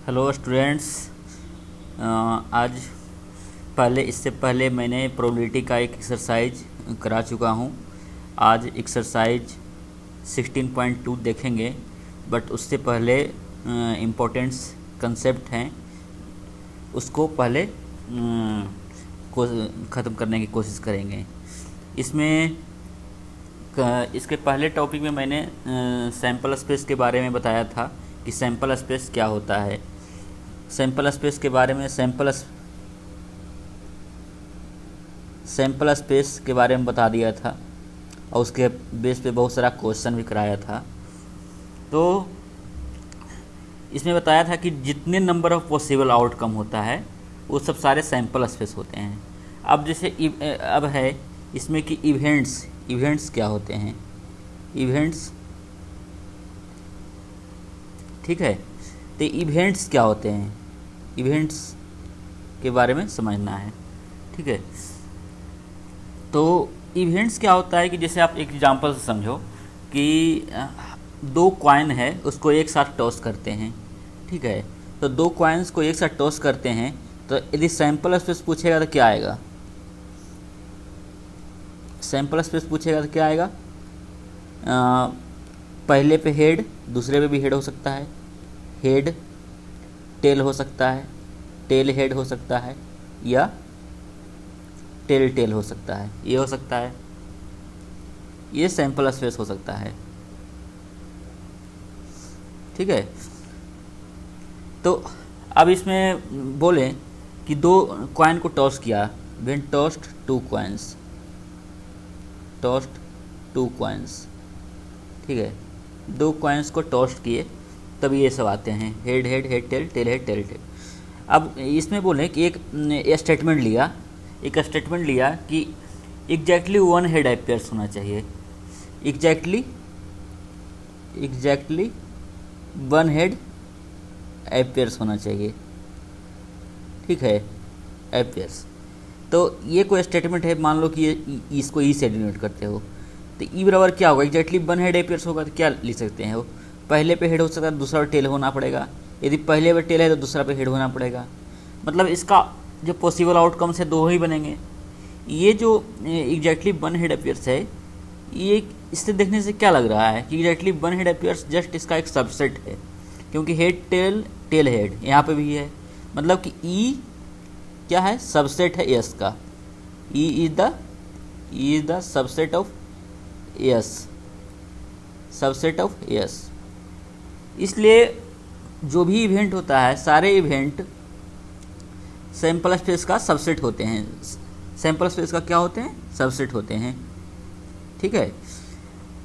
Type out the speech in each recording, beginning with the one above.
Hello students. आज इससे पहले मैंने प्रोबेबिलिटी का एक एक्सरसाइज करा चुका हूँ। आज एक्सरसाइज 16.2 देखेंगे, बट उससे पहले इम्पोर्टेंट्स कंसेप्ट हैं, उसको पहले को ख़त्म करने की कोशिश करेंगे। इसमें इसके पहले टॉपिक में मैंने सैम्पल स्पेस के बारे में बताया था कि सैम्पल स्पेस क्या होता है। सैम्पल स्पेस के बारे में सैम्पल स्पेस के बारे में बता दिया था और उसके बेस पे बहुत सारा क्वेश्चन भी कराया था। तो इसमें बताया था कि जितने नंबर ऑफ पॉसिबल आउटकम होता है वो सब सारे सैम्पल स्पेस होते हैं। अब जैसे अब है इसमें कि इवेंट्स क्या होते हैं। इवेंट्स, ठीक है, तो इवेंट्स क्या होते हैं, इवेंट्स के बारे में समझना है, ठीक है। तो इवेंट्स क्या होता है कि जैसे आप एक एग्जांपल से समझो कि दो कॉइन है, उसको एक साथ टॉस करते हैं, ठीक है। तो दो कॉइन्स को एक साथ टॉस करते हैं, तो यदि सैम्पल स्पेस पूछेगा तो क्या आएगा, सैम्पल स्पेस पूछेगा तो क्या आएगा। पहले पे हेड, दूसरे पे भी हेड हो सकता है, हेड टेल हो सकता है, टेल हेड हो सकता है, या टेल टेल हो सकता है, ये हो सकता है, ये सैम्पल स्पेस हो सकता है, ठीक है। तो अब इसमें बोलें कि दो कॉइन को टॉस किया, when tossed two coins, tossed two coins, ठीक है, दो कॉइन्स को टॉस्ट किए तब ये सब आते हैं, head head head tail tail head tail tail. अब इसमें बोलें कि एक स्टेटमेंट लिया कि एग्जैक्टली वन हेड अपेयर्स होना चाहिए, एग्जैक्टली वन हेड अपेयर्स होना चाहिए, ठीक है, अपेयर्स। तो ये कोई स्टेटमेंट है, मान लो कि ये इसको ई से डिनोट करते हो, तो ई बराबर क्या होगा, एग्जैक्टली वन हेड अपेयर्स होगा तो क्या लिख सकते हैं, वो पहले पे हेड हो सकता है, दूसरा पे टेल होना पड़ेगा, यदि पहले पे टेल है तो दूसरा पे हेड होना पड़ेगा। मतलब इसका जो पॉसिबल आउटकम्स है दो ही बनेंगे। ये जो एग्जैक्टली वन हेड अपेयर्स है, ये इससे देखने से क्या लग रहा है कि exactly one head appears just इसका एक सबसेट है, क्योंकि हेड टेल टेल हेड यहाँ पे भी है, मतलब कि ई क्या है, सबसेट है एस का, E is the subset of S, subset of S. इसलिए जो भी इवेंट होता है, सारे इवेंट सैम्पल स्पेस का सबसेट होते हैं, सैम्पल स्पेस का क्या होते हैं, सबसेट होते हैं, ठीक है।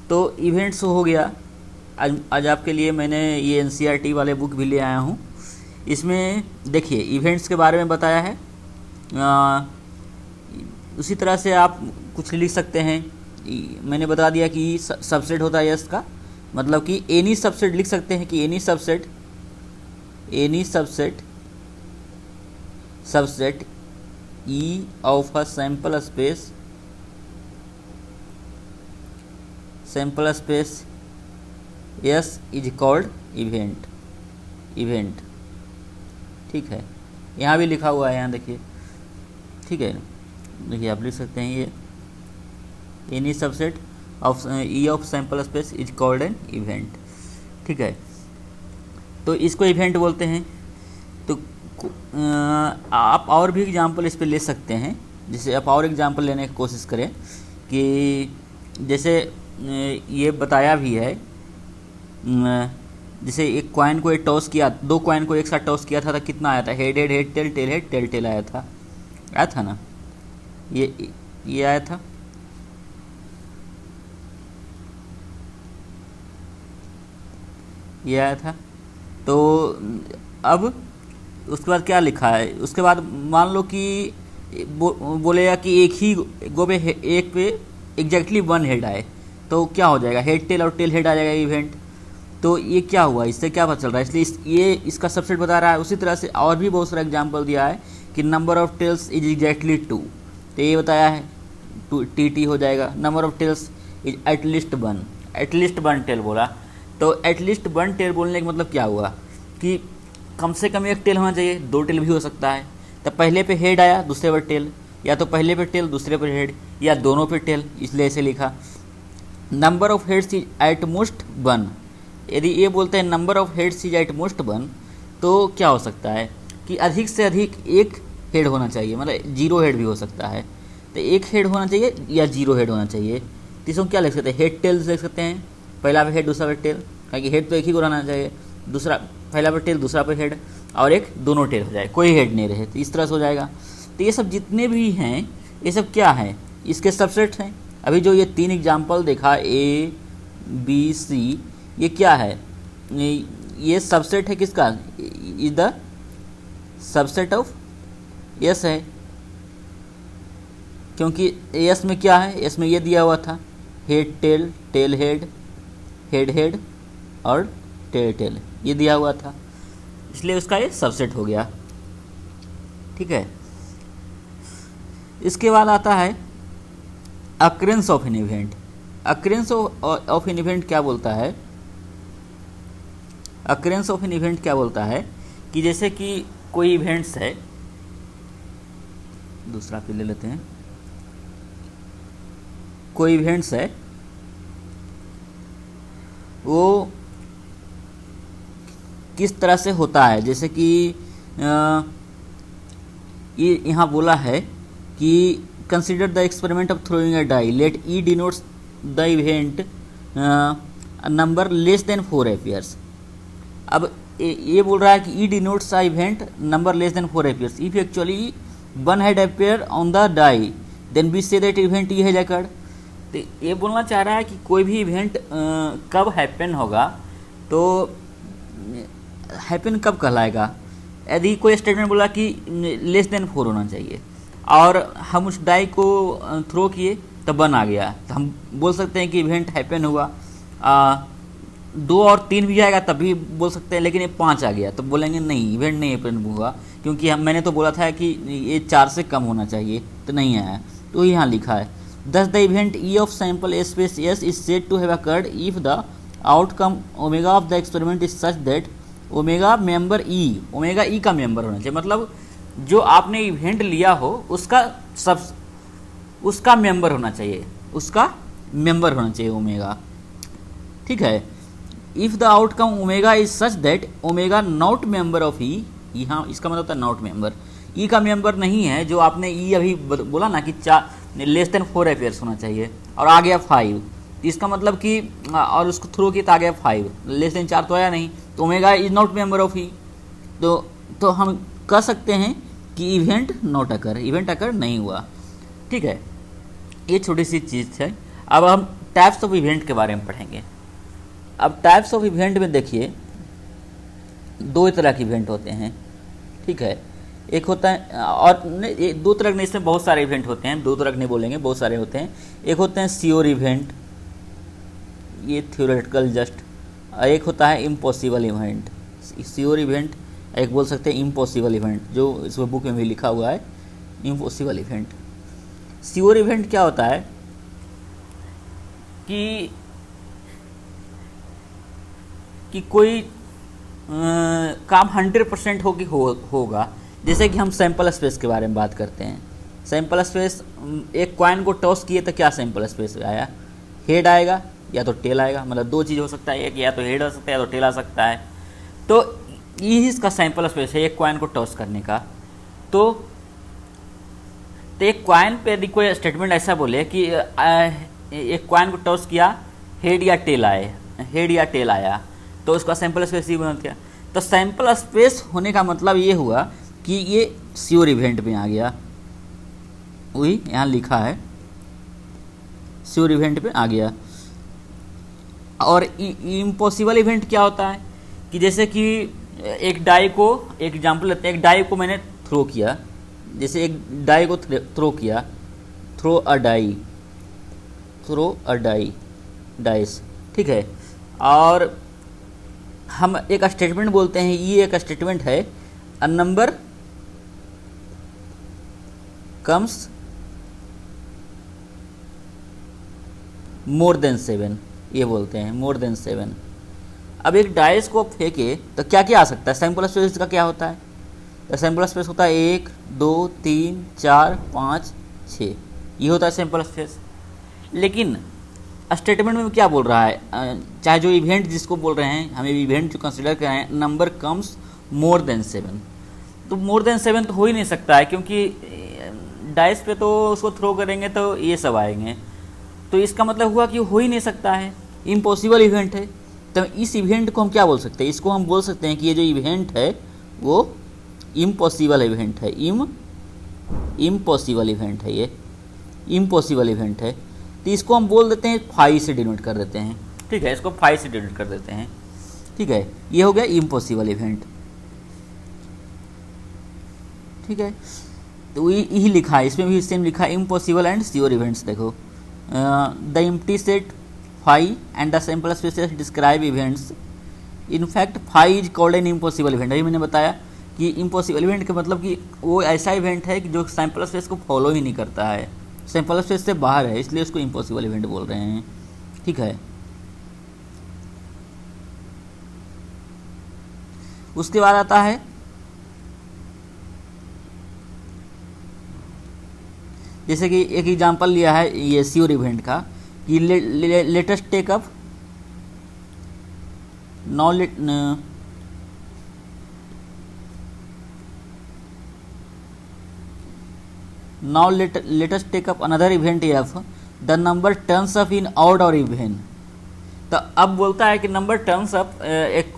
तो इवेंट्स हो गया। आज आपके लिए मैंने ये एनसीईआरटी वाले बुक भी ले आया हूँ। इसमें देखिए इवेंट्स के बारे में बताया है। उसी तरह से आप कुछ लिख सकते हैं, मैंने बता दिया कि सबसेट होता है यस का, मतलब कि एनी सबसेट लिख सकते हैं कि any subset E of a sample space yes is called event, ठीक है। यहाँ भी लिखा हुआ है, यहाँ देखिए, ठीक है, देखिए आप लिख सकते हैं ये any subset of E of sample space is called an event, ठीक है। तो इसको इवेंट बोलते हैं। तो आप और भी एग्जांपल इस पे ले सकते हैं, जैसे आप और एग्जांपल लेने की कोशिश करें कि जैसे ये बताया भी है, जैसे एक कॉइन को टॉस किया, दो कॉइन को एक साथ टॉस किया था तो कितना आया था, head head head tail tail head tail tail आया था ना, ये आया था, ये आया था। तो अब उसके बाद क्या लिखा है, उसके बाद मान लो कि बोलेगा कि एक ही गो पे एक पे एग्जैक्टली वन हेड आए, तो क्या हो जाएगा, हेड टेल और टेल हेड आ जाएगा इवेंट। तो ये क्या हुआ, इससे क्या पता चल रहा है, इसलिए ये इसका सबसेट बता रहा है। उसी तरह से और भी बहुत सारा एग्जांपल दिया है कि number of tails is exactly 2, तो ये बताया है टी हो जाएगा। Number of tails is at least one tail बोला, तो एटलीस्ट वन टेल बोलने का मतलब क्या हुआ कि कम से कम एक टेल होना चाहिए, दो टेल भी हो सकता है। तो पहले पे हेड आया, दूसरे पर टेल, या तो पहले पे टेल दूसरे पर हेड, या दोनों पे टेल, इसलिए ऐसे लिखा। Number of heads is at most 1। यदि ये बोलते हैं number of heads is at most 1, तो क्या हो सकता है कि अधिक से अधिक एक हेड होना चाहिए, मतलब जीरो हेड भी हो सकता है। तो एक हेड होना चाहिए या जीरो हेड होना चाहिए। तो इसको क्या लिख सकते हैं, हेड टेल्स लिख सकते हैं, पहला पे हेड दूसरा पे टेल, क्योंकि हेड तो एक ही को रहना चाहिए, दूसरा पहला पे टेल दूसरा पे हेड, और एक दोनों टेल हो जाए, कोई हेड नहीं रहे, तो इस तरह से हो जाएगा। तो ये सब जितने भी हैं ये सब क्या है, इसके सबसेट हैं। अभी जो ये 3 एग्जाम्पल देखा A B C, ये क्या है, ये सबसेट है किसका, is the subset of yes है, क्योंकि यस में क्या है, यस में ये दिया हुआ था head tail, tail head, head head और टेल टेल, ये दिया हुआ था, इसलिए उसका ये सबसेट हो गया। ठीक है, इसके बाद आता है occurrence of an event. Occurrence of an event क्या बोलता है, अक्रेंस ऑफ एन इवेंट क्या बोलता है कि जैसे कि कोई इवेंट्स है, दूसरा पे ले लेते हैं, कोई इवेंट्स है वो किस तरह से होता है, जैसे कि ये यहाँ बोला है कि consider the experiment of throwing a die, let E denotes the event number less than 4 appears. अब ये बोल रहा है कि E denotes a event number less than 4 appears if actually one head appear on the die then we say that event E has occurred. तो ये बोलना चाह रहा है कि कोई भी इवेंट कब हैपन होगा, तो हैपन कब कहलाएगा, यदि कोई स्टेटमेंट बोला कि लेस देन 4 होना चाहिए और हम उस डाई को थ्रो किए तब 1 आ गया, तो हम बोल सकते हैं कि इवेंट हैपन हुआ। 2 और 3 भी आएगा तब भी बोल सकते हैं, लेकिन ये 5 आ गया तो बोलेंगे नहीं, इवेंट नहीं हैपन हुआ, क्योंकि मैंने तो बोला था कि ये 4 से कम होना चाहिए, तो नहीं आया। तो यहाँ लिखा है thus the event E of sample A space S is said to have occurred if the outcome omega of the experiment is such that omega member E, omega E का मेंबर होना चाहिए, मतलब जो आपने इवेंट लिया हो उसका member होना चाहिए, उसका मेंबर होना चाहिए ओमेगा। ठीक है, if the outcome omega is such that omega not member of E, यहाँ इसका मतलब होता है नॉट मेंबर, ई का मेंबर नहीं है, जो आपने ई अभी बोला ना कि लेस देन 4 एपियर्स होना चाहिए और आ गया 5, तो इसका मतलब कि और उसको थ्रो किया तो आ गया 5, लेस देन 4 तो आया नहीं, तो omega is not member of E. तो हम कह सकते हैं कि event not occur, event occur नहीं हुआ। ठीक है, ये छोटी सी चीज़ है। अब हम टाइप्स ऑफ इवेंट के बारे में पढ़ेंगे। अब टाइप्स ऑफ इवेंट में देखिए 2 तरह के इवेंट होते हैं। ठीक है, एक होता है, और 2 तरह नहीं, इसमें बहुत सारे इवेंट होते हैं, 2 तरह नहीं बोलेंगे, बहुत सारे होते हैं। एक होते हैं श्योर इवेंट, ये थ्योरेटिकल जस्ट, और एक होता है इम्पॉसिबल इवेंट। श्योर इवेंट एक बोल सकते हैं इम्पॉसिबल इवेंट, जो इस बुक में भी लिखा हुआ है इम्पॉसिबल इवेंट। श्योर इवेंट क्या होता है कि कोई काम 100% होगा। जैसे कि हम सैंपल स्पेस के बारे में बात करते हैं। सैंपल स्पेस, एक कॉइन को टॉस किए तो क्या सैंपल स्पेस आया, हेड आएगा या तो टेल आएगा, मतलब 2 चीज़ हो सकता है, एक या तो हेड हो सकता है या तो टेल आ सकता है। तो यही इसका सैंपल स्पेस है एक कॉइन को टॉस करने का। तो एक कॉइन पे यदि कोई स्टेटमेंट ऐसा बोले कि एक कॉइन को टॉस किया, हेड या टेल आया, तो उसका सैंपल स्पेस ही बन गया। तो सैंपल स्पेस होने का मतलब ये हुआ कि ये श्योर इवेंट में आ गया, वही यहाँ लिखा है श्योर इवेंट में आ गया। और इम्पॉसिबल इवेंट क्या होता है कि जैसे कि एक डाई को, एक एग्जाम्पल लेते हैं, एक डाई को मैंने थ्रो किया, जैसे एक डाई को थ्रो किया, थ्रो अ डाई डाइस। ठीक है, और हम एक स्टेटमेंट बोलते हैं, ये एक स्टेटमेंट है, a number comes more than 7, ये बोलते हैं मोर देन 7। अब एक डाइस को फेंके तो क्या क्या आ सकता है, सैंपल स्पेस का क्या होता है, तो सैंपल स्पेस होता है 1 2 3 4 5 6, ये होता है सैंपल स्पेस। लेकिन स्टेटमेंट में क्या बोल रहा है, चाहे जो इवेंट जिसको बोल रहे हैं, हमें इवेंट जो कंसिडर कर रहे हैं, नंबर कम्स मोर देन 7, तो मोर देन 7 तो हो ही नहीं सकता है, क्योंकि डाइस पे तो उसको थ्रो करेंगे तो ये सब आएंगे, तो इसका मतलब हुआ कि हो ही नहीं सकता है, इम्पॉसिबल इवेंट है। तो इस इवेंट को हम क्या बोल सकते हैं, इसको हम बोल सकते हैं कि ये जो इवेंट है वो इम्पॉसिबल इवेंट है, इम्पॉसिबल इवेंट है, ये इम्पॉसिबल इवेंट है। तो इसको हम बोल देते हैं 5 से डिनोट कर देते हैं, ठीक है, इसको 5 से डिनोट कर देते हैं, ठीक है, ये हो गया इम्पॉसिबल इवेंट, ठीक है। तो यही लिखा है, इसमें भी सेम लिखा है, इम्पॉसिबल एंड श्योर इवेंट्स। देखो the empty set phi and the sample spaces describe events, in fact phi is called an impossible event. अभी मैंने बताया कि इम्पॉसिबल इवेंट का मतलब कि वो ऐसा इवेंट है कि जो सैंपल स्पेस को फॉलो ही नहीं करता है, सैंपल स्पेस से बाहर है, इसलिए उसको इम्पॉसिबल इवेंट बोल रहे हैं, ठीक है। उसके बाद आता है जैसे कि एक एग्जांपल लिया है ये श्योर इवेंट का कि let us take up now let us take up another event if the number turns up in odd or even। तो अब बोलता है कि नंबर टर्न्स अप, एक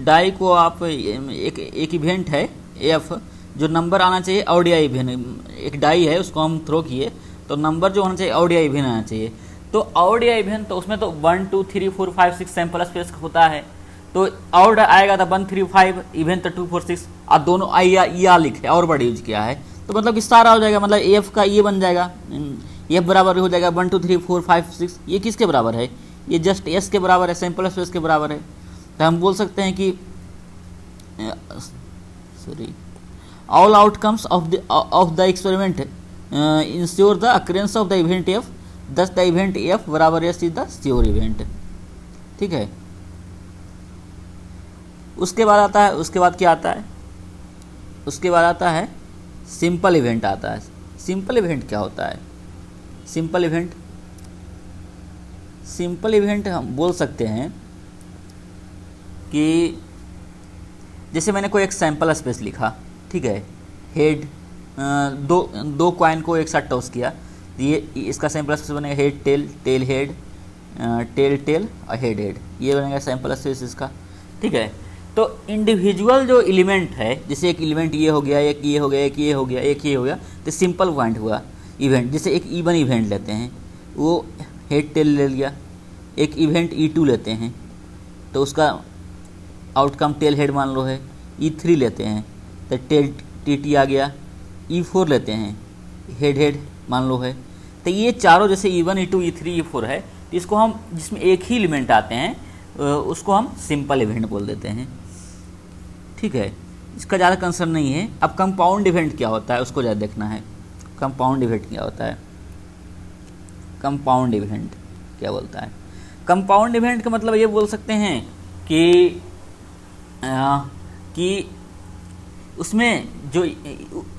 डाई को आप एक इवेंट है एफ, जो नंबर आना चाहिए ऑड या इवन, एक डाई है उसको हम थ्रो किए तो नंबर जो होना चाहिए ऑड या इवन आना चाहिए। तो ऑड या इवन तो उसमें तो 1 2 3 4 5 6 सैंपल स्पेस होता है, तो ऑड आएगा तो 1 3 5, इवन तो 2 4 6, और दोनों आई या लिखे और वर्ड यूज किया है, तो मतलब कि सारा हो जाएगा, मतलब एफ का ये बन जाएगा, एफ बराबर हो जाएगा 1 2 3 4 5 6, ये किसके बराबर है, ये जस्ट एस के बराबर है, सैंपल स्पेस के बराबर है। तो हम बोल सकते हैं कि sorry all outcomes of the experiment ensure the occurrence of the event F, दस द इवेंट एफ बराबर S is the sure event, ठीक है। उसके बाद आता है, उसके बाद क्या आता है, उसके बाद आता है सिंपल इवेंट आता है। सिंपल इवेंट क्या होता है, सिंपल इवेंट हम बोल सकते हैं कि जैसे मैंने कोई एक सैंपल स्पेस लिखा, ठीक है, हेड, दो कॉइन को एक साथ टॉस किया, ये इसका सैंपल स्पेस बनेगा head tail, tail head, tail tail और हेड हेड, ये बनेगा सैंपल स्पेस इसका, ठीक है। तो इंडिविजुअल जो एलिमेंट है, जैसे एक एलिमेंट ये हो गया, एक ये हो गया, एक ये हो गया, एक ये हो गया, तो सिंपल पॉइंट हुआ इवेंट। जैसे एक इवन इवेंट लेते हैं, वो हेड टेल ले लिया, एक इवेंट E2 लेते हैं तो उसका आउटकम टेल हेड मान लो है, E3 लेते हैं तो टेल TT आ गया, E4 लेते हैं हेड हेड मान लो है। तो ये चारों जैसे E1 E2 E3 E4 है, तो इसको हम जिसमें एक ही एलिमेंट आते हैं उसको हम सिंपल इवेंट बोल देते हैं, ठीक है। इसका ज़्यादा कंसर्न नहीं है। अब कंपाउंड इवेंट क्या होता है उसको ज़्यादा देखना है। कंपाउंड इवेंट क्या होता है, कंपाउंड इवेंट क्या बोलता है, कंपाउंड इवेंट का मतलब ये बोल सकते हैं कि उसमें जो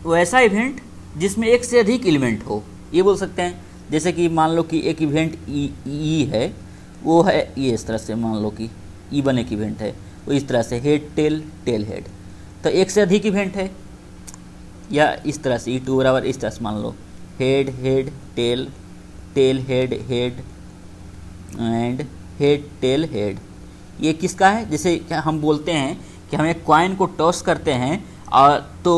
वैसा इवेंट जिसमें एक से अधिक एलिमेंट हो, ये बोल सकते हैं। जैसे कि मान लो कि एक इवेंट ई है, वो है ये इस तरह से, मान लो कि E1 एक इवेंट है, वो इस तरह से हेड टेल टेल हेड, तो एक से अधिक इवेंट है, या इस तरह से E2 बराबर इस तरह से मान लो head head tail tail head head and head tail head. ये किसका है, जैसे हम बोलते हैं कि हम एक कॉइन को टॉस करते हैं और तो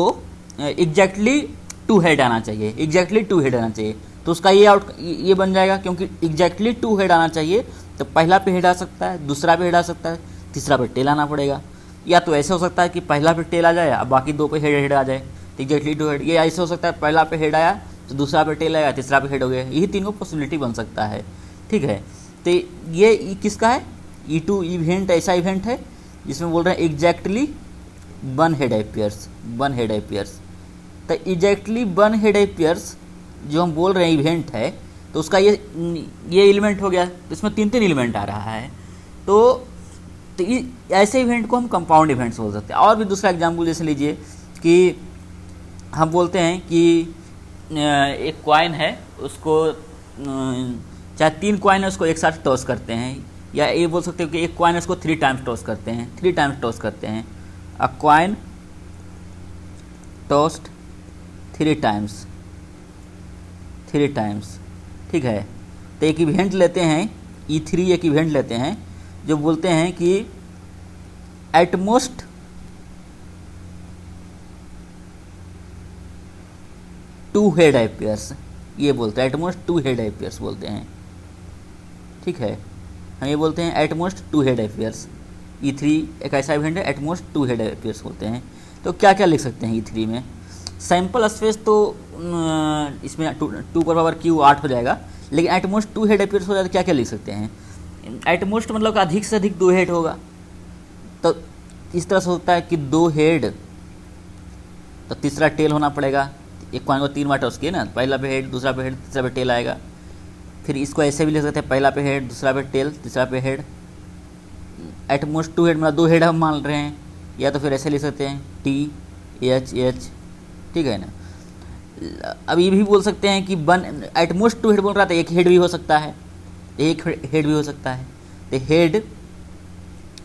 एग्जैक्टली 2 हेड आना चाहिए, एग्जैक्टली 2 हेड आना चाहिए, तो उसका ये बन जाएगा, क्योंकि एग्जैक्टली 2 हेड आना चाहिए तो पहला पे हेड आ सकता है, दूसरा पे हेड आ सकता है, तीसरा पे टेल आना पड़ेगा। या तो ऐसे हो सकता है कि पहला पे टेल आ जाए और बाकी 2 पे हेड आ जाए, तो एग्जैक्टली 2 हेड। ये ऐसे हो सकता है पहला पे हेड आया तो दूसरा पे टेल आया, तीसरा पे हेड हो गया, यही तीनों पॉसिबिलिटी बन सकता है, ठीक है। तो ये किसका है, E2 इवेंट ऐसा इवेंट है जिसमें बोल रहे हैं exactly 1 head appears, 1 head appears. तो एग्जैक्टली 1 हेड अपीयर्स जो हम बोल रहे हैं इवेंट है, तो उसका ये एलिमेंट हो गया, तो इसमें 3 एलिमेंट आ रहा है। तो तो ऐसे इवेंट को हम कंपाउंड इवेंट्स बोल सकते हैं। और भी दूसरा एग्जाम्पल जैसे लीजिए कि हम बोलते हैं कि एक कॉइन है, उसको चाहे 3 कॉइन है उसको एक साथ टॉस करते हैं, या ये बोल सकते हो कि एक कॉइन है उसको 3 टाइम्स टॉस करते हैं, 3 टाइम्स टॉस करते हैं। अ कॉइन टॉस्ड 3 टाइम्स, 3 टाइम्स, ठीक है। तो एक इवेंट लेते हैं E3, एक इवेंट लेते हैं जो बोलते हैं कि at most two head appears, ये बोलते हैं एट मोस्ट 2 हेड अपियर्स बोलते हैं, ठीक है। हम ये बोलते हैं at most 2 head appears. E3 एक ऐसा इवेंट है, एट मोस्ट 2 हेड अपियर्स बोलते हैं। तो क्या क्या लिख सकते हैं E3 में? सैम्पल स्पेस तो इसमें 2 पर पावर Q 8 हो जाएगा, लेकिन एट मोस्ट 2 हेड अपियर्स हो जाए तो क्या क्या लिख सकते हैं? एट मोस्ट मतलब कि अधिक से अधिक 2 हेड होगा, तो इस तरह से होता है कि 2 हेड, तो तीसरा टेल होना पड़ेगा। एक कॉइन को 3 बार टॉस किए ना, पहला पे हेड, दूसरा पे हेड, तीसरा पे टेल आएगा। फिर इसको ऐसे भी लिख सकते हैं, पहला पे हेड, दूसरा पे टेल, तीसरा पे हेड। एट मोस्ट 2 हेड मतलब 2 हेड हम मान रहे हैं, या तो फिर ऐसे लिख सकते हैं THH, ठीक है ना। अब ये भी बोल सकते हैं कि एट मोस्ट 2 हेड बोल रहा था, एक हेड भी हो सकता है, एक हेड भी हो सकता है। तो हेड,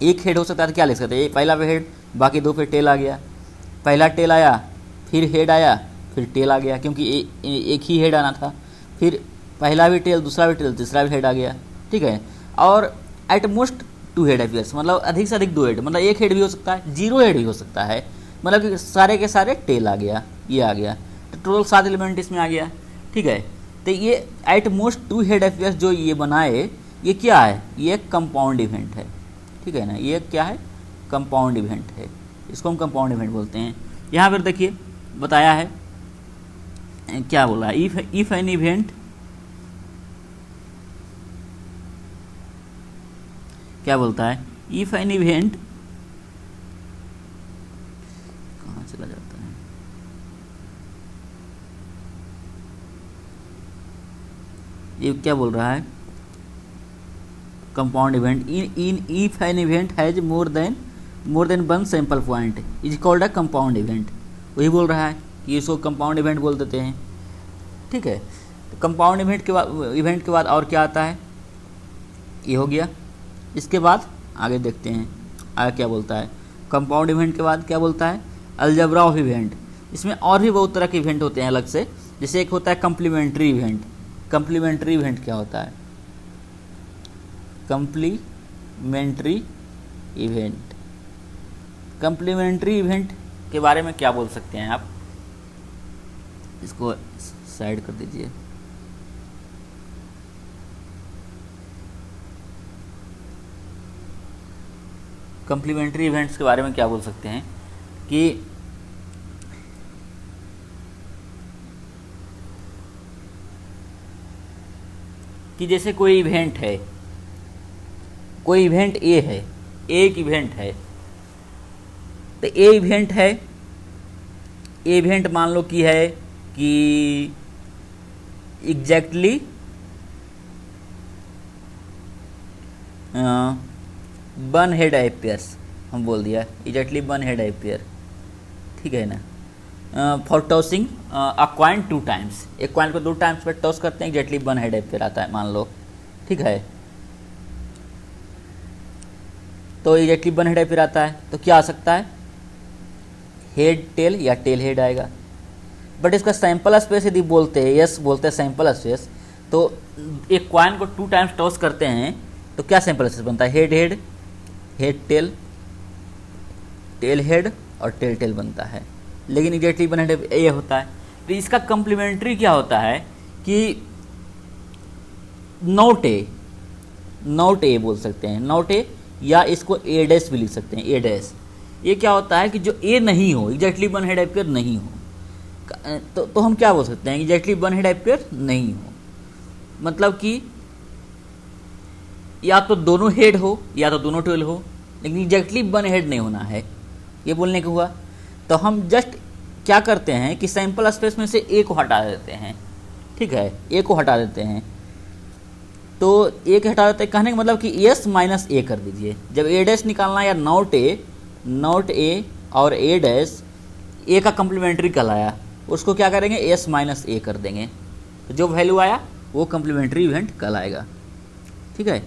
एक हेड हो सकता है तो क्या लिख सकते हैं? पहला पे हेड, बाकी 2 पे टेल आ गया। पहला टेल आया, फिर हेड आया, फिर टेल आ गया, क्योंकि एक ही हेड आना था। फिर पहला भी टेल, दूसरा भी टेल, तीसरा भी हेड आ गया, ठीक है। और एट मोस्ट 2 हेड अपियर्स मतलब अधिक से अधिक 2 हेड, मतलब एक हेड भी हो सकता है, 0 हेड भी हो सकता है, मतलब कि सारे के सारे टेल आ गया, ये आ गया। तो टोटल 7 एलिमेंट इसमें आ गया, ठीक है। तो ये एट मोस्ट 2 हेड अपियर्स जो ये बनाए, ये क्या है? ये कंपाउंड इवेंट है, ठीक है ना। ये क्या है? कंपाउंड इवेंट है, इसको हम कंपाउंड इवेंट बोलते हैं। यहाँ पर देखिए बताया है, क्या बोला? इफ एन इवेंट, क्या बोलता है? इफ एन इवेंट, कहाँ चला जाता है? ये क्या बोल रहा है? Compound event in if an event has more than 1 sample point is called a compound event. वही बोल रहा है कि इसको कंपाउंड इवेंट बोल देते हैं, ठीक है। तो कंपाउंड इवेंट के बाद और क्या आता है? ये हो गया। इसके बाद आगे देखते हैं आगे क्या बोलता है। कंपाउंड इवेंट के बाद क्या बोलता है? Algebra of event. इसमें और भी बहुत तरह के इवेंट होते हैं अलग से, जैसे एक होता है कम्प्लीमेंट्री इवेंट। कम्प्लीमेंट्री इवेंट क्या होता है? कम्प्लीमेंट्री इवेंट, कम्प्लीमेंट्री इवेंट के बारे में क्या बोल सकते हैं आप? इसको साइड कर दीजिए। कम्प्लीमेंट्री इवेंट्स के बारे में क्या बोल सकते हैं कि जैसे कोई इवेंट है, कोई इवेंट ए है, एक इवेंट है, तो ए इवेंट है, ए इवेंट मान लो कि है कि एग्जैक्टली 1 हेड अपियर्स, हम बोल दिया एग्जैक्टली 1 हेड अपियर, ठीक है ना। For tossing a coin 2 times, एक कॉइन को 2 टाइम्स पर टॉस करते हैं, एग्जैक्टली 1 हेड अपियर आता है मान लो, ठीक है। तो एग्जैक्टली 1 हेड अपियर आता है तो क्या आ सकता है? हेड टेल या टेल हेड आएगा। बट इसका सैंपल स्पेस यदि बोलते हैं, यस बोलते हैं सैंपल स्पेस, तो एक कॉइन को 2 टाइम्स टॉस करते हैं तो क्या सैंपल स्पेस बनता है? Head head, head tail, tail head और टेल टेल बनता है। लेकिन एग्जैक्टली 1 हेड ये होता है। तो इसका कम्प्लीमेंट्री क्या होता है कि नॉट ए बोल सकते हैं, नॉट ए, या इसको ए डैश भी लिख सकते हैं, ए डैश। ये क्या होता है कि जो ए नहीं हो, एग्जैक्टली 1 हेड अपियर नहीं हो, तो हम क्या बोल सकते हैं? एग्जैक्टली 1 हेड अपियर नहीं हो, मतलब कि या तो दोनों हेड हो या तो दोनों टेल हो, लेकिन एग्जैक्टली 1 हेड नहीं होना है, ये बोलने का हुआ। तो हम जस्ट क्या करते हैं कि सैंपल स्पेस में से ए को हटा देते हैं, ठीक है, ए को हटा देते हैं। तो ए के हटा देते हैं, कहने का मतलब कि एस माइनस ए कर दीजिए। जब ए डैश निकालना है या नॉट ए और ए डैश ए का कम्प्लीमेंट्री कहलाया, उसको क्या करेंगे, एस माइनस ए कर देंगे, तो जो वैल्यू आया वो कम्प्लीमेंट्री इवेंट कहलाएगा। ठीक है,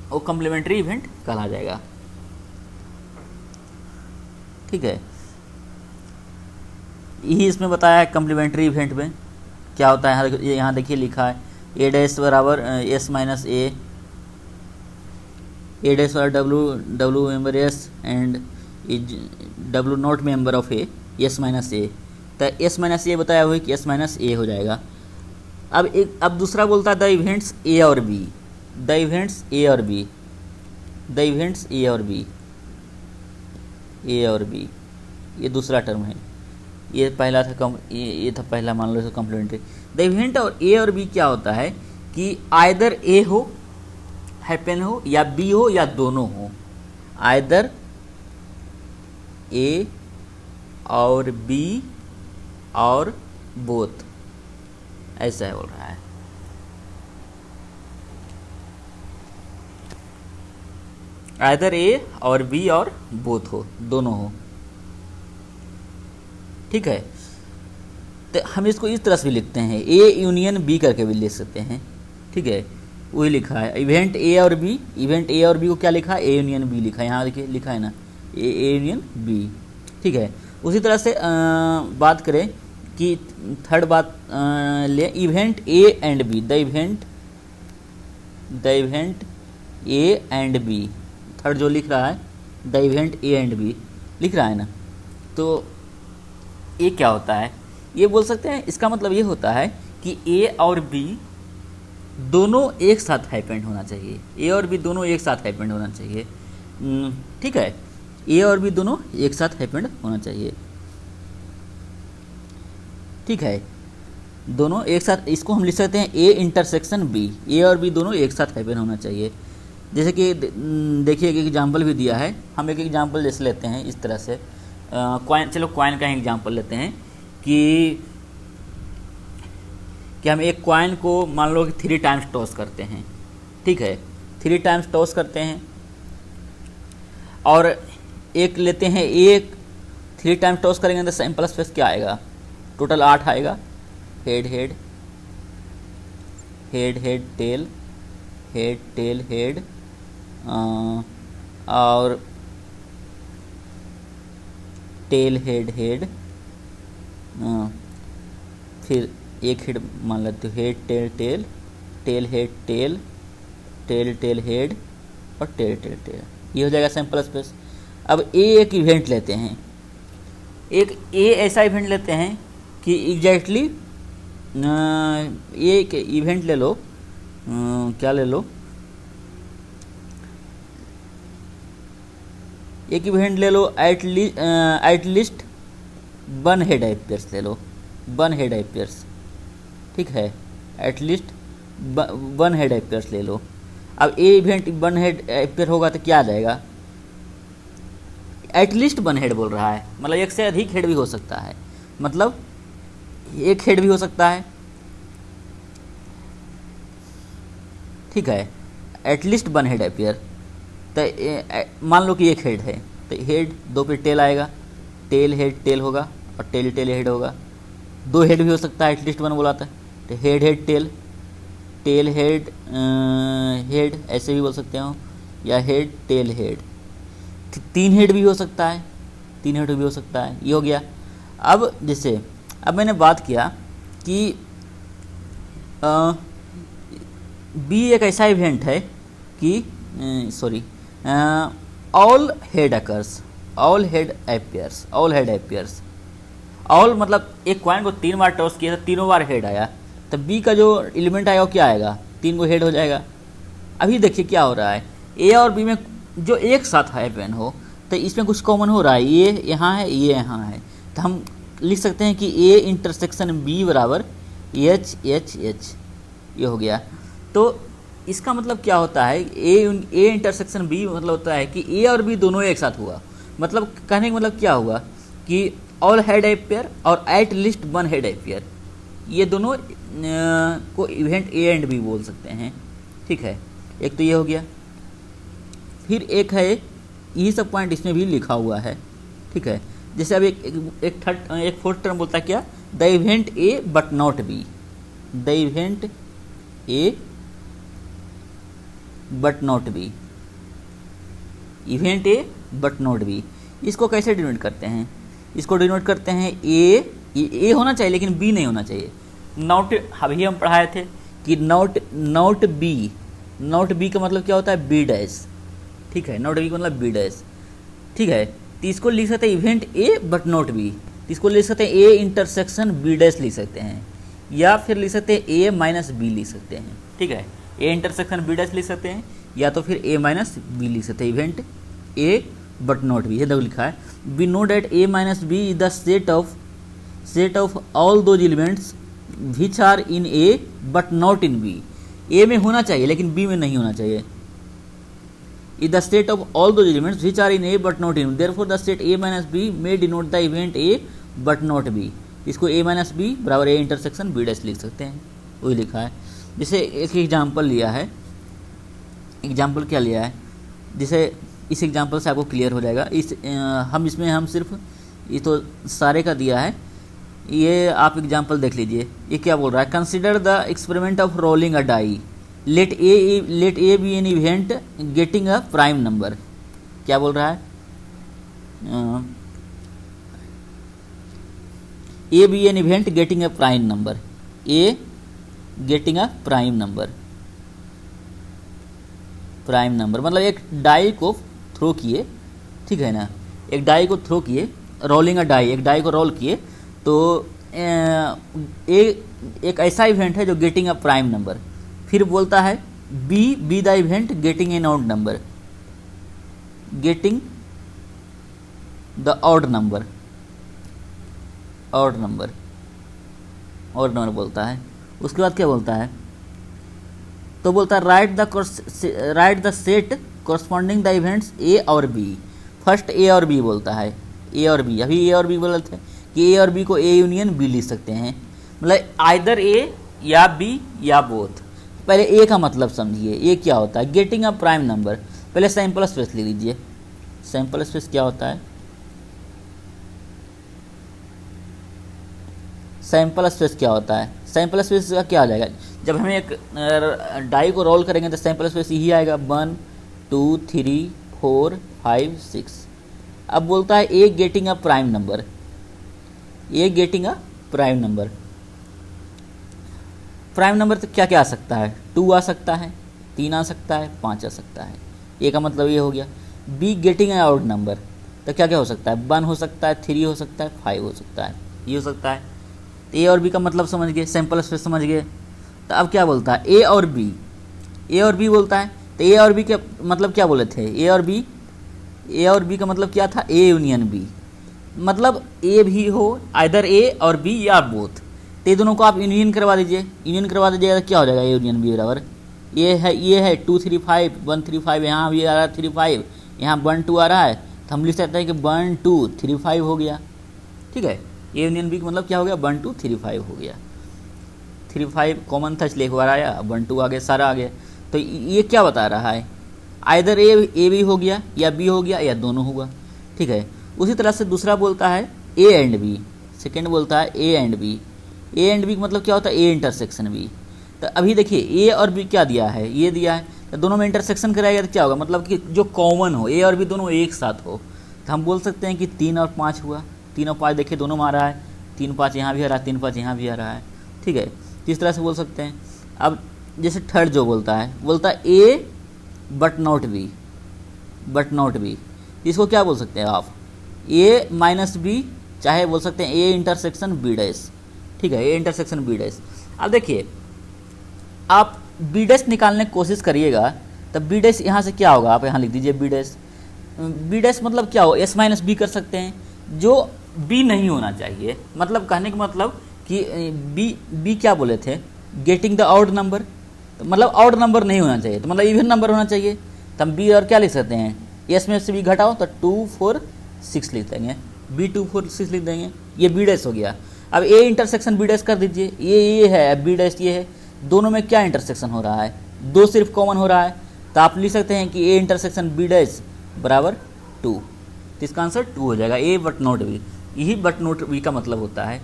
वो कम्प्लीमेंट्री इवेंट कहला जाएगा। ठीक है, यही इसमें बताया है कम्प्लीमेंट्री इवेंट में क्या होता है। यहाँ देखिए लिखा है ए डैश बराबर एस माइनस ए डैश बराबर W member S and is W not member of A S minus A. तो एस माइनस ए बताया हुआ है कि एस माइनस ए हो जाएगा। अब दूसरा बोलता है द इवेंट्स ए और बी, द इवेंट्स ए और बी, द इवेंट्स ए और बी, ए और बी, ये दूसरा टर्म है। ये पहला था ये था पहला, मान लो कम्प्लीमेंट्री। द इवेंट और ए और बी क्या होता है कि आइदर ए हो, हैपन हो, या बी हो, या दोनों हो। आइदर ए और बी और बोथ, ऐसा है बोल रहा है। आइदर ए और बी और बोथ हो, दोनों हो। ठीक है, तो हम इसको इस तरह से भी लिखते हैं, ए यूनियन बी करके भी लिख सकते हैं। ठीक है, वही लिखा है इवेंट ए और बी, इवेंट ए और बी को क्या लिखा है, ए यूनियन बी लिखा है। यहाँ देखिए लिखा है ना, ए यूनियन बी। ठीक है, उसी तरह से बात करें कि थर्ड बात ले, event A and B, the event A and B, third जो लिख रहा है the event A and B लिख रहा है ना, तो ये क्या होता है, ये बोल सकते हैं, इसका मतलब ये होता है कि ए और बी दोनों एक साथ हैपेंड होना चाहिए, ए और बी दोनों एक साथ हैपेंड होना चाहिए। ठीक है, ए और बी दोनों एक साथ हैपेंड होना चाहिए। ठीक है, दोनों एक साथ, इसको हम लिख सकते हैं ए इंटरसेक्शन बी, ए और बी दोनों एक साथ हैपेंड होना चाहिए। जैसे कि देखिए एक एग्जाम्पल भी दिया है, हम एक एग्जाम्पल जैसे लेते हैं इस तरह से, कॉइन, चलो कॉइन का एग्जाम्पल लेते हैं कि हम एक कॉइन को मान लो कि 3 टाइम्स टॉस करते हैं। ठीक है, 3 टाइम्स टॉस करते हैं और एक लेते हैं, एक 3 टाइम्स टॉस करेंगे तो सिंपल स्पेस क्या आएगा, टोटल 8 आएगा। Head head head head tail head tail head, और टेल हेड हेड, फिर एक हेड मान लेते हो, head tail tail, tail head tail, tail tail head और टेल टेल टेल, ये हो जाएगा सिंपल स्पेस। अब एक इवेंट लेते हैं, एक ऐसा इवेंट लेते हैं कि एग्जैक्टली एक इवेंट ले लो, क्या ले लो, एक इवेंट ले लो, एट लिस्ट 1 हेड एपियर्स ले लो, 1 हेड एपियर्स। ठीक है, एट लिस्ट 1 हेड एपियर्स ले लो। अब ए इवेंट 1 हेड एपियर होगा तो क्या आ जाएगा, एटलीस्ट 1 हेड बोल रहा है, मतलब एक से अधिक हेड भी हो सकता है, मतलब एक हेड भी हो सकता है। ठीक है, एटलीस्ट 1 हेड एपियर, तो मान लो कि एक हेड है तो हेड 2 पे टेल आएगा, टेल हेड टेल होगा और टेल टेल हेड होगा। 2 हेड भी हो सकता है, एटलीस्ट 1 बोला था, तो head head tail, tail head head ऐसे भी बोल सकते हो, या हेड टेल हेड। 3 हेड भी हो सकता है, 3 हेड भी हो सकता है, ये हो गया। अब जैसे अब मैंने बात किया कि बी एक ऐसा इवेंट है कि sorry, all head occurs, all head appears, all head appears, all मतलब एक कॉइन को 3 बार टॉस किया था, तीनों बार हेड आया, तो बी का जो एलिमेंट आएगा वो क्या आएगा, 3 को हेड हो जाएगा। अभी देखिए क्या हो रहा है, ए और बी में जो एक साथ हैपन हो तो इसमें कुछ कॉमन हो रहा है, ये यहाँ है, ये यहाँ है, तो हम लिख सकते हैं कि ए इंटरसेक्शन बी बराबर एच एच एच, ये हो गया। तो इसका मतलब क्या होता है, ए इंटरसेक्शन बी मतलब होता है कि ए और बी दोनों एक साथ हुआ, मतलब कहने का मतलब क्या हुआ कि ऑल हेड एपियर और एट लिस्ट 1 हेड एपियर, ये दोनों को इवेंट ए एंड बी बोल सकते हैं। ठीक है, एक तो ये हो गया। फिर एक है, यही सब पॉइंट इसमें भी लिखा हुआ है, ठीक है। जैसे अब एक फोर्थ टर्म बोलता है क्या, the event A but not B, the event A but not B, event A but not B. इसको कैसे डिनोट करते हैं, इसको डिनोट करते हैं ए होना चाहिए लेकिन बी नहीं होना चाहिए। नॉट, अभी हम पढ़ाए थे कि नॉट बी का मतलब क्या होता है, बी डैश, ठीक है, नॉट बी का मतलब बी डैश, ठीक है। तो इसको लिख सकते हैं event A but not B, इसको लिख सकते हैं ए इंटरसेक्शन बी डैश लिख सकते हैं, या फिर लिख सकते हैं ए माइनस बी लिख सकते हैं, ठीक है। ए इंटरसेक्शन बी डैश लिख सकते हैं, या तो फिर ए माइनस बी लिख सकते हैं, event A but not B, ये देखो लिखा है, we know that A minus B is the set of all those elements which are in A but not in B. A में होना चाहिए लेकिन बी में नहीं होना चाहिए। Is the set of all those elements which are in A but not in, therefore the set A minus B may denote the event A but not B. इसको ए minus B बराबर A intersection B dash लिख सकते हैं, वही लिखा है। जैसे एक एग्जाम्पल लिया है, एग्जाम्पल क्या लिया है, जैसे इस एग्जाम्पल से आपको क्लियर हो जाएगा। हम सिर्फ ये तो सारे का दिया है, ये आप एग्जाम्पल देख लीजिए। ये क्या बोल रहा है, consider the experiment of rolling a die, let A be an event getting a prime number. क्या बोल रहा है, A be an event getting a prime number, A getting a prime number मतलब एक डाई को थ्रो किए, ठीक है ना, एक डाई को थ्रो किए, रोलिंग अ डाई, एक डाई को रोल किए, तो एक ऐसा इवेंट है जो गेटिंग अ प्राइम नंबर। फिर बोलता है B the event getting an odd number, getting the odd number बोलता है। उसके बाद क्या बोलता है, तो बोलता है right the set corresponding the events A और बी। फर्स्ट ए और बी बोलता है, ए और बी, अभी ए और बी बोलते हैं कि ए और बी को ए यूनियन बी लिख सकते हैं, मतलब आइदर ए या बी या बोथ। पहले ए का मतलब समझिए, ए क्या होता है, गेटिंग अ प्राइम नंबर। पहले सैंपल स्पेस ले लीजिए, सैंपल स्पेस क्या होता है, सैंपल स्पेस क्या होता है, सैंपल स्पेस का क्या आ जाएगा, जब हम एक डाई को रोल करेंगे तो सैंपल स्पेस यही आएगा 1 2 3 4 5 6। अब बोलता है A getting a prime number, A getting a prime number. Prime number तो क्या क्या आ सकता है, 2 आ सकता है, 3 आ सकता है, 5 आ सकता है। ए का मतलब ये हो गया। Be getting a odd number, तो क्या क्या हो सकता है, 1 हो सकता है, 3 हो सकता है, 5 हो सकता है, ये हो सकता है। ए और बी का मतलब समझ गए, सैंपल स्पेस समझ गए। तो अब क्या बोलता है, ए और बी बोलता है, तो ए और बी के मतलब क्या बोले थे, ए और बी का मतलब क्या था, ए यूनियन बी, मतलब ए भी हो, आइदर ए और बी या बोथ। तो ये दोनों को आप यूनियन करवा दीजिए, तो क्या हो जाएगा, ए यूनियन बी बराबर ये है 2 3 5 1 3 5, यहाँ भी आ रहा है 3 5, यहाँ 1 2 आ रहा है, तो हम लिख सकते हैं कि 1 2 3 5 हो गया, ठीक है। ए यूनियन बी का मतलब क्या हो गया, 1 2 3 5 हो गया। 3 5 कॉमन था इसलिए एक बार आया, 1 2 आ गया, सारा आ गया। तो ये क्या बता रहा है, आइदर ए भी हो गया या बी हो गया या दोनों होगा, ठीक है। उसी तरह से दूसरा बोलता है ए एंड बी, सेकेंड बोलता है A and B. A and B का मतलब क्या होता है, ए इंटरसेक्शन बी। तो अभी देखिए ए और बी क्या दिया है, ये दिया है, तो दोनों में इंटरसेक्शन कराएगा तो क्या होगा, मतलब कि जो कॉमन हो, ए और बी दोनों एक साथ हो, तो हम बोल सकते हैं कि 3 और 5 हुआ। 3 और 5 देखिए दोनों में आ रहा है, 3 5 यहाँ भी आ रहा है, 3 5 यहाँ भी आ रहा है, ठीक है। इस तरह से बोल सकते हैं। अब जैसे थर्ड जो बोलता है ए बट नॉट बी, इसको क्या बोल सकते हैं आप, ए माइनस बी, चाहे बोल सकते हैं ए इंटरसेक्शन बी डैश, ठीक है, ए इंटरसेक्शन बी डैश। अब देखिए आप बी डैश निकालने की कोशिश करिएगा, तब बी डैश यहाँ से क्या होगा, आप यहाँ लिख दीजिए बी डैश मतलब क्या हो, एस माइनस बी कर सकते हैं, जो बी नहीं होना चाहिए, मतलब कहने का मतलब कि बी क्या बोले थे, गेटिंग द ऑड नंबर, तो मतलब ऑड नंबर नहीं होना चाहिए, तो मतलब इवन नंबर होना चाहिए। तो हम बी और क्या लिख सकते हैं, एस में से बी घटाओ तो 2 4 6 लिख देंगे, बी 2 4 6 लिख देंगे, ये बी डैश हो गया। अब ए इंटरसेक्शन बी डैश कर दीजिए, ये है बी डैश, ये है, दोनों में क्या इंटरसेक्शन हो रहा है, 2 सिर्फ कॉमन हो रहा है, तो आप लिख सकते हैं कि ए इंटरसेक्शन बी डैश बराबर 2। तो इसका आंसर 2 हो जाएगा, ए बट नॉट बी। यही बट नॉट बी का मतलब होता है।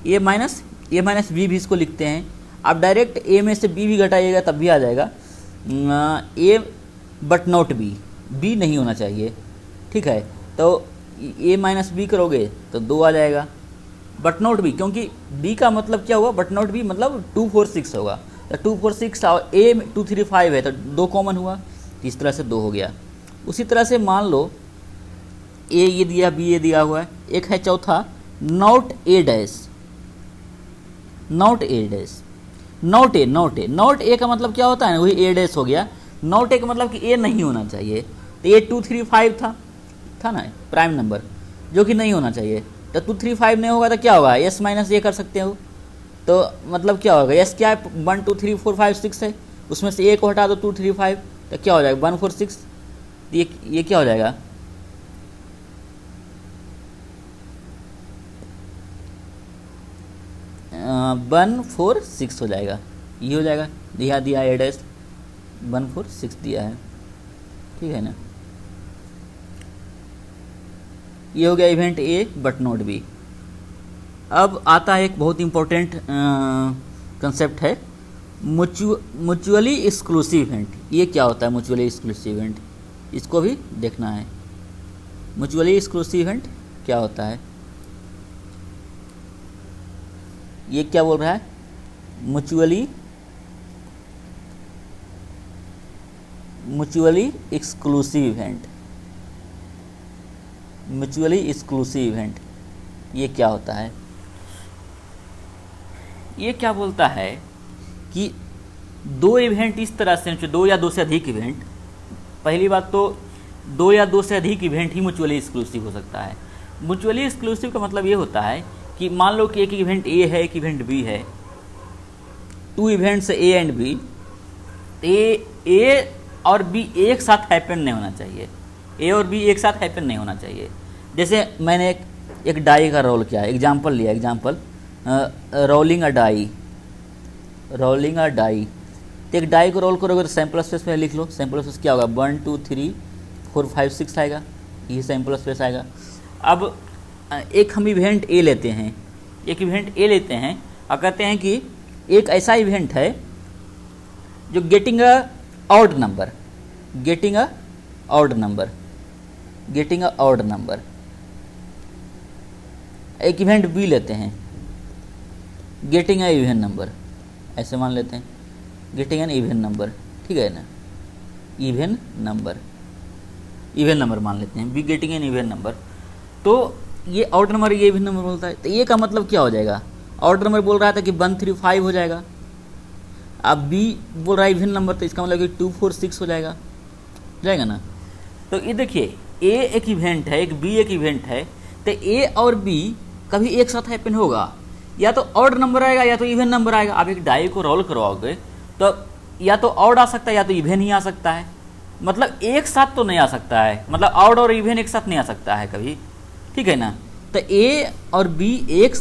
ए माइनस बी भी इसको लिखते हैं। आप डायरेक्ट ए में से बी भी घटाइएगा तब भी आ जाएगा। ए बट नॉट बी, बी नहीं होना चाहिए, ठीक है। तो ए माइनस बी करोगे तो 2 आ जाएगा, बट नॉट बी, क्योंकि बी का मतलब क्या हुआ, बट नॉट बी मतलब 2 4 6 होगा। तो 2 4 6 और ए 2 3 5 है तो 2 कॉमन हुआ, तो इस तरह से 2 हो गया। उसी तरह से मान लो ए ये दिया, बी ये दिया हुआ है। एक है चौथा not a dash, not a dash, not a का मतलब क्या होता है ना, वही ए डैश हो गया। नॉट ए का मतलब कि ए नहीं होना चाहिए। तो ए 2 3 5 था ना प्राइम नंबर, जो कि नहीं होना चाहिए। तो 2 3 5 नहीं होगा तो क्या होगा, एस माइनस ए कर सकते हो। तो मतलब क्या होगा, एस क्या है, 1 2 3 4 5 6 है, उसमें से ए को हटा दो 2 3 5, तो क्या हो जाएगा 1 4 6। ये क्या हो जाएगा, 1 4 6 हो जाएगा। ये हो जाएगा, दिया ए डैश 1 4 6 दिया है, ठीक है ना। ये हो गया event A but not B. अब आता है एक बहुत इंपॉर्टेंट कंसेप्ट है म्यूचुअली एक्सक्लूसिव इवेंट। ये क्या होता है म्यूचुअली एक्सक्लूसिव इवेंट, इसको भी देखना है। म्यूचुअली एक्सक्लूसिव इवेंट क्या होता है, ये क्या बोल रहा है, mutually exclusive event. Mutually exclusive event ये क्या होता है, ये क्या बोलता है कि दो इवेंट इस तरह से, 2 या 2 से अधिक इवेंट, पहली बात तो 2 या 2 से अधिक इवेंट ही म्यूचुअली एक्सक्लूसिव हो सकता है। म्यूचुअली एक्सक्लूसिव का मतलब ये होता है कि मान लो कि एक इवेंट ए है, एक इवेंट बी है, 2 इवेंट्स ए एंड बी, ए और बी एक साथ हैपन नहीं होना चाहिए, ए और बी एक साथ हैपन नहीं होना चाहिए। जैसे मैंने एक डाई का रोल किया, एग्जाम्पल लिया, रोलिंग अ डाई। तो एक डाई को रोल करोगे तो सैम्पल स्पेस में लिख लो, सैम्पल स्पेस क्या होगा 1 2 3 4 5 6 आएगा, ये सैम्पल स्पेस आएगा। अब एक हम इवेंट ए लेते हैं, और कहते हैं कि एक ऐसा इवेंट है जो गेटिंग अ ऑड नंबर, एक इवेंट बी लेते हैं गेटिंग अ इवन नंबर, ऐसे मान लेते हैं गेटिंग एन इवन नंबर, ठीक है ना, इवन नंबर मान लेते हैं, be getting an even number. तो ये ऑड नंबर, ये इवन नंबर बोलता है। तो ये का मतलब क्या हो जाएगा, ऑड नंबर बोल रहा था कि 1 3 5 हो जाएगा, अब बी बोल रहा है इवन नंबर, तो इसका मतलब कि 2 4 6 हो जाएगा ना। तो ये देखिए ए एक इवेंट है, एक बी एक इवेंट है, तो ए और बी कभी एक साथ हैपन होगा, या तो ऑड नंबर आएगा या तो इवन नंबर आएगा। आप एक डाई को रोल करवाओगे तो या तो ऑड आ सकता है या तो इवन ही आ सकता है, मतलब एक साथ तो नहीं आ सकता है, मतलब ऑड और इवन एक साथ नहीं आ सकता है कभी, ठीक है ना। तो ए और बी एक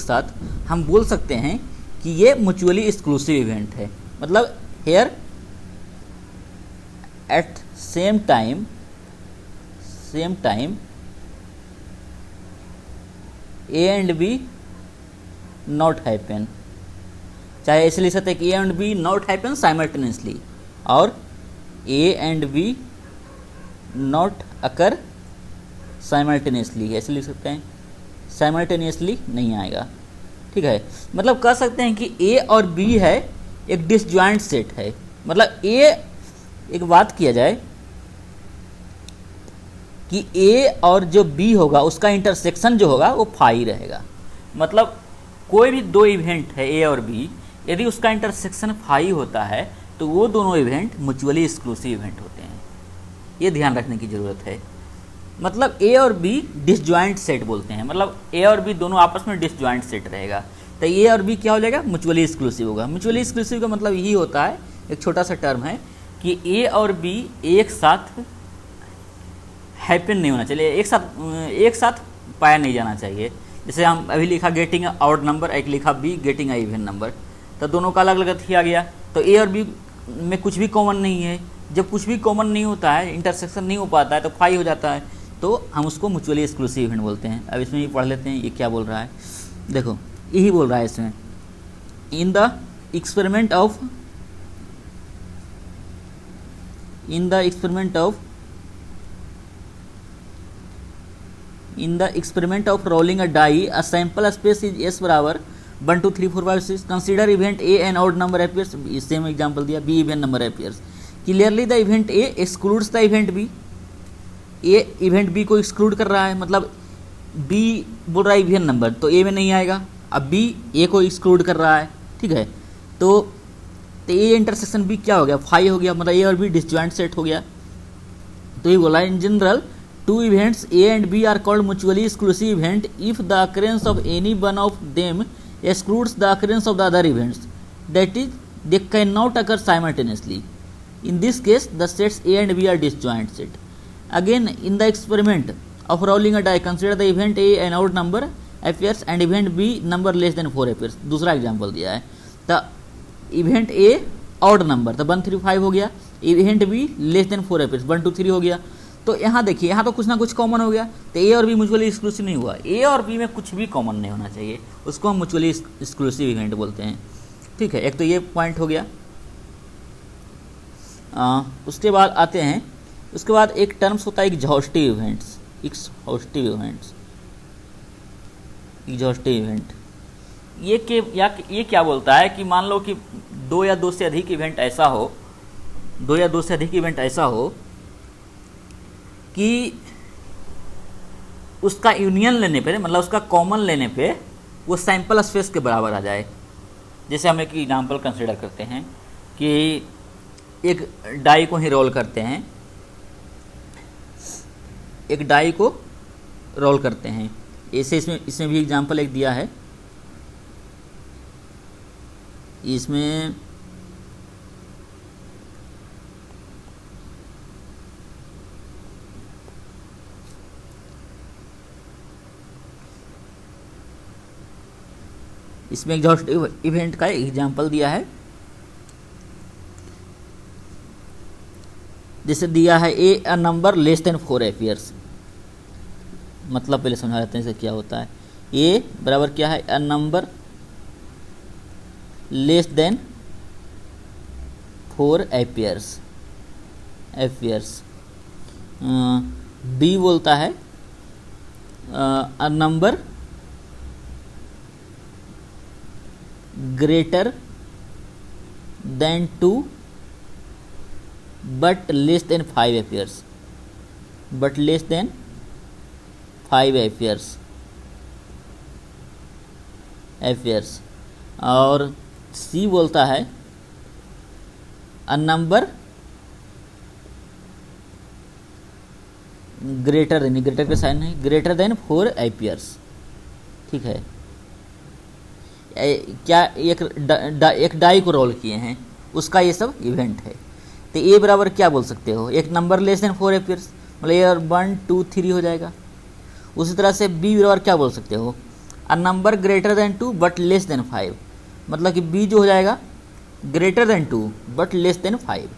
साथ हम बोल सकते हैं कि ये म्यूचुअली एक्सक्लूसिव इवेंट है। मतलब here at same time A and B not happen, चाहे ऐसे लिख सकते हैं कि A and B not happen simultaneously, और A and B not occur simultaneously, ऐसे लिख सकते हैं, साइमल्टेनियसली नहीं आएगा, ठीक है। मतलब कह सकते हैं कि ए और बी है एक डिसजॉइंट सेट है। मतलब एक बात किया जाए कि ए और जो बी होगा उसका इंटरसेक्शन जो होगा वो फाई रहेगा। मतलब कोई भी 2 इवेंट है ए और बी, यदि उसका इंटरसेक्शन फाई होता है तो वो दोनों इवेंट म्यूचुअली एक्सक्लूसिव इवेंट होते हैं। ये ध्यान रखने की ज़रूरत है। मतलब ए और बी डिसजॉइंट सेट बोलते हैं, मतलब ए और बी दोनों आपस में डिसजॉइंट सेट रहेगा, तो ए और बी क्या हो जाएगा, म्यूचुअली एक्सक्लूसिव होगा। म्यूचुअली एक्सक्लूसिव का मतलब यही होता है, एक छोटा सा टर्म है कि ए और बी एक साथ हैपन नहीं होना चाहिए, एक साथ पाया नहीं जाना चाहिए। जैसे हम अभी लिखा गेटिंग ऑड नंबर, एक लिखा be getting a even number, तो दोनों का अलग अलग थी आ गया, तो ए और बी में कुछ भी कॉमन नहीं है। जब कुछ भी कॉमन नहीं होता है, इंटरसेक्शन नहीं हो पाता है, तो फाई हो जाता है, तो हम उसको म्यूचुअली एक्सक्लूसिव इवेंट बोलते हैं। अब इसमें ये पढ़ लेते हैं ये क्या बोल रहा है। देखो यही बोल रहा है इसमें, इन the experiment of in the experiment of rolling a die, a sample space is S बराबर 1 2 3 4 5 6. Consider event A an odd number appears. Same example दिया, B even number appears. Clearly the event A excludes the event B. A event B को exclude कर रहा है, मतलब B बोल रहा है इवन नंबर, तो A में नहीं आएगा। अब B A को exclude कर रहा है, ठीक है। तो ए इंटरसेक्शन बी क्या हो गया, फाई हो गया, मतलब ए और बी डिसजॉइंट सेट हो गया। तो ये बोला in general two events A and B are called mutually exclusive event if the occurrence of any one of them excludes the occurrence of the other events, that is they can not occur simultaneously. In this case the sets A and B are disjoint set. Again in the experiment of rolling a die consider the event A an odd number appears and event B number less than 4 appears. दूसरा example दिया है, the event A odd number, तो 1 3 5 हो गया, event be less than 4 appears 1 2 3 हो गया। तो यहाँ देखिए, यहाँ तो कुछ ना कुछ कॉमन हो गया, तो ए और बी म्यूचुअली एक्सक्लूसिव नहीं हुआ। ए और बी में कुछ भी कॉमन नहीं होना चाहिए, उसको हम म्यूचुअली एक्सक्लूसिव इवेंट बोलते हैं, ठीक है। एक तो ये पॉइंट हो गया। उसके बाद आते हैं, उसके बाद एक टर्म्स होता है exhaustive events. Exhaustive events, exhaustive event ये क्या बोलता है कि मान लो कि दो या दो से अधिक इवेंट ऐसा हो कि उसका यूनियन लेने पे, मतलब उसका कॉमन लेने पे वो सैंपल स्पेस के बराबर आ जाए। जैसे हम एक एग्जाम्पल कंसिडर करते हैं कि एक डाई को ही रोल करते हैं, ऐसे इसमें भी एग्जाम्पल एक दिया है। इसमें एग्जॉस्टिव इवेंट का एग्जाम्पल दिया है। जैसे दिया है A a number less than 4 appears, मतलब पहले समझा देते हैं इसे क्या होता है। ए बराबर क्या है, a number less than 4 appears। B बोलता है a number greater than 2 but less than 5 appears, और सी बोलता है अ नंबर ग्रेटर के साइन है, ग्रेटर देन 4 appears, ठीक है। क्या एक डाई को रोल किए हैं, उसका ये सब इवेंट है। तो ए बराबर क्या बोल सकते हो, एक नंबर लेस देन 4 appears, मतलब ये 1 2 3 हो जाएगा। उसी तरह से बी बराबर क्या बोल सकते हो, अ number greater than 2 but less than 5, मतलब कि बी जो हो जाएगा greater than 2 but less than 5,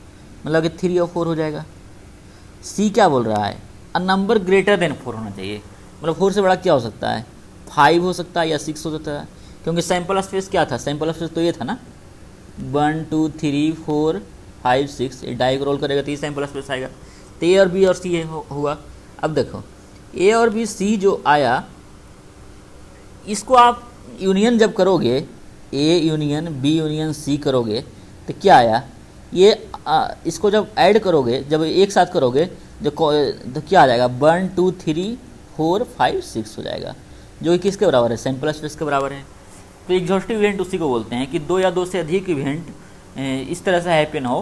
मतलब कि 3 और 4 हो जाएगा। सी क्या बोल रहा है, अ नंबर ग्रेटर देन 4 होना चाहिए, मतलब 4 से बड़ा क्या हो सकता है, 5 हो सकता है या 6 हो सकता है, क्योंकि सैंपल स्पेस क्या था, सैंपल स्पेस तो ये था ना 1 2 3 4 5 6, ये डाई को रोल करेगा तो ये सैंपल स्पेस आएगा। तो ए और बी और सी होगा। अब देखो ए और बी सी जो आया, इसको आप यूनियन जब करोगे, A union B union C करोगे तो क्या आया, ये इसको जब ऐड करोगे, जब एक साथ करोगे तो क्या आ जाएगा, 1 2 3 4 5 6 हो जाएगा, जो कि किसके बराबर है, सैंपल स्पेस के बराबर है। तो एग्जॉस्टिव इवेंट उसी को बोलते हैं कि दो या दो से अधिक इवेंट इस तरह से हैपन हो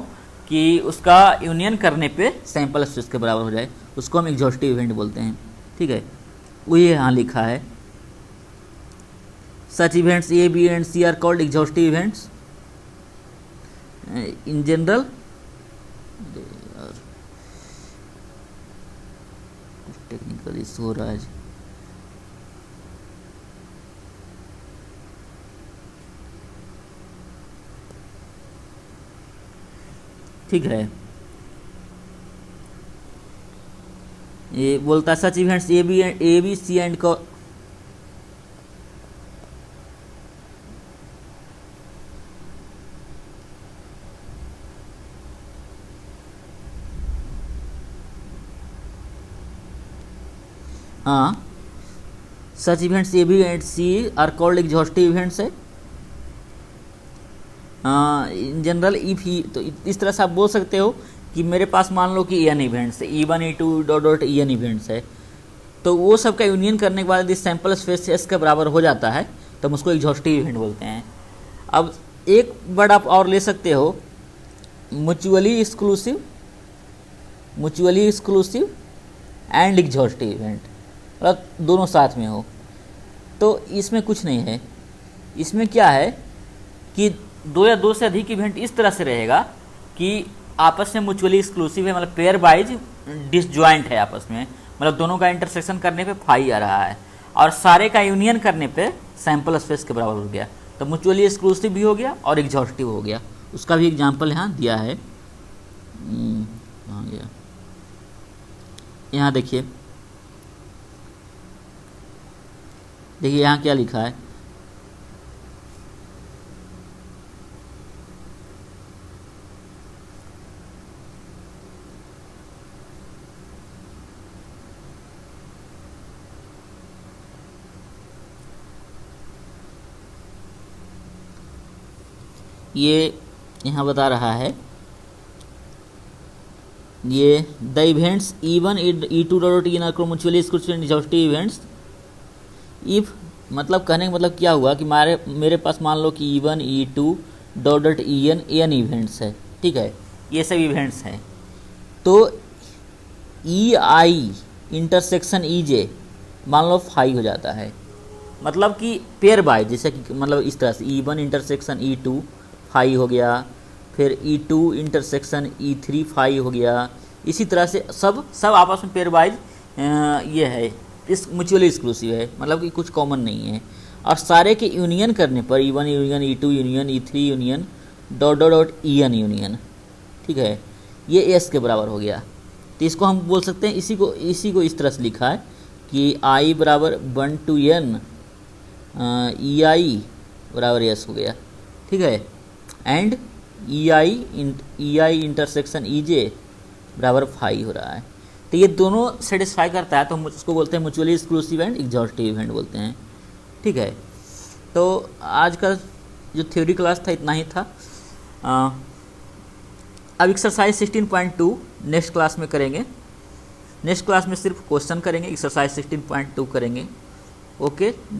कि उसका यूनियन करने पे सैंपल स्पेस के बराबर हो जाए, उसको हम एग्जॉस्टिव इवेंट बोलते हैं, ठीक है। वही यहाँ लिखा है, such events A B and C are called exhaustive events in general. Technical issue हो रहा है। ठीक है। ये बोलता है such events A B C and को हाँ, such events A B and C are called exhaustive events है। इन जनरल इफ ही, तो इस तरह से आप बोल सकते हो कि मेरे पास मान लो कि एन इवेंट्स है, E1 E2 dot dot N events है, तो वो सब का यूनियन करने के बाद यदि सैंपल स्पेस एस के बराबर हो जाता है तो हम उसको एग्जॉस्टिव इवेंट बोलते हैं। अब एक वर्ड आप और ले सकते हो, mutually exclusive and exhaustive event, मतलब दोनों साथ में हो। तो इसमें कुछ नहीं है, इसमें क्या है कि दो या दो से अधिक इवेंट इस तरह से रहेगा कि आपस में म्यूचुअली एक्सक्लूसिव है, मतलब पेयर वाइज डिसजॉइंट है आपस में, मतलब दोनों का इंटरसेक्शन करने पे फाई आ रहा है, और सारे का यूनियन करने पे सैंपल स्पेस के बराबर हो गया, तो म्यूचुअली एक्सक्लूसिव भी हो गया और एग्जॉस्टिव हो गया। उसका भी एग्जाम्पल यहाँ दिया है, गया यहाँ देखिए यहाँ क्या लिखा है, ये यहाँ बता रहा है, ये the events E1 E2 dot E R mutually exclusive and exhaustive events if, मतलब कहने का मतलब क्या हुआ कि मेरे पास मान लो कि E1 E2 dot dot N events है, ठीक है, ये सब इवेंट्स हैं, तो EI इंटरसेक्शन EJ मान लो फाई हो जाता है, मतलब कि पेयर बाय, जैसे कि मतलब इस तरह से E1 इंटरसेक्शन E2 फाई हो गया, फिर E2 इंटरसेक्शन E3 फाई हो गया, इसी तरह से सब आपस में पेयर वाइज ये है, इस म्यूचुअली एक्सक्लूसिव है, मतलब कि कुछ कॉमन नहीं है, और सारे के यूनियन करने पर E1 union E2 union E3 union dot dot dot EN union, ठीक है, ये एस के बराबर हो गया। तो इसको हम बोल सकते हैं, इसी को इस तरह से लिखा है कि I बराबर 1 to N EI बराबर एस हो गया, ठीक है, एंड EI इंटरसेक्शन EJ बराबर फाई हो रहा है। तो ये दोनों सेटिस्फाई करता है, तो हम उसको बोलते हैं mutually exclusive and exhaustive event बोलते हैं, ठीक है। तो आज का जो थ्योरी क्लास था इतना ही था। अब एक्सरसाइज 16.2 नेक्स्ट क्लास में करेंगे, नेक्स्ट क्लास में सिर्फ क्वेश्चन करेंगे, एक्सरसाइज 16.2 करेंगे। ओके।